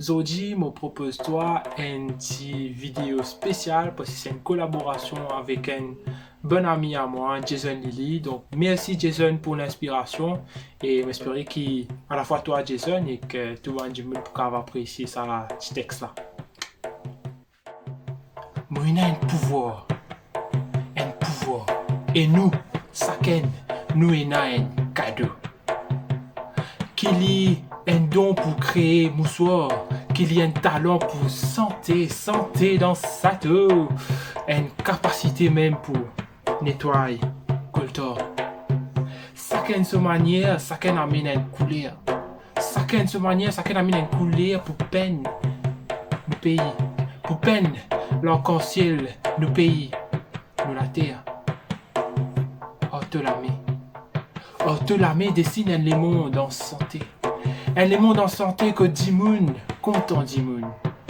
Aujourd'hui, me propose-toi une petite vidéo spéciale parce que c'est une collaboration avec un bon ami à moi, Jason Lilly. Donc, merci Jason pour l'inspiration et j'espère qu'à la fois toi, Jason, et que tout le monde pour apprécier ça, ce texte-là. Moi, il a un pouvoir. Et nous, chacun, nous, il a un cadeau. Qu'il y ait un don pour créer moussoir, qu'il y ait un talent pour santé dans sa tête, une capacité même pour nettoyer, coltor. Chacun de sa manière, chacun amène une couleur. Chacun de sa manière, chacun amène une couleur pour peine nous pays, pour peine l'arc-en-ciel nous pays, nous la terre. Ortholamé dessine un monde en santé. Un monde en santé que Dimoun content Dimoun.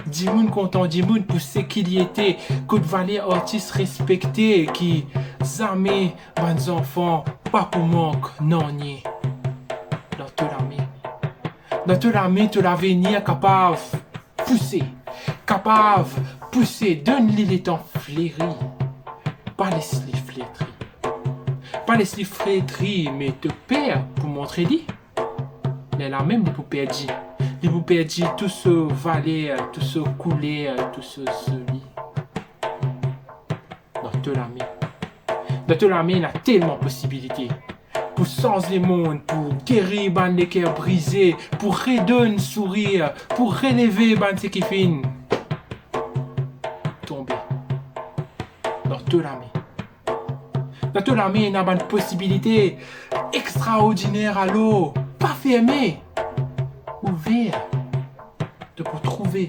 Dimoun content Dimoun pour ce qu'il y était, que de valer artiste respecté qui jamais bons enfants, pas pour manque, non ni. L'ortholamé de l'avenir capable pousser, donne-lui les temps fleuris, pas les flétris. Pas les flétris, mais te perd pour montrer dit. Mais là même, les poupées dit. Les poupées dit, tout ce valet, tout ce coulé, tout ce lit. Notre l'ami, il a tellement de possibilités. Pour changer le monde, pour guérir les cœurs brisés, pour redonner sourire, pour relever ce qui finit. Tomber. Notre l'ami, il a une possibilité extraordinaire à l'eau, pas fermée, ouvert, de pour trouver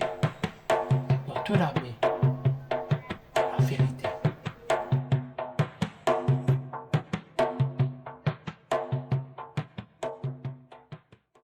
notre l'ami.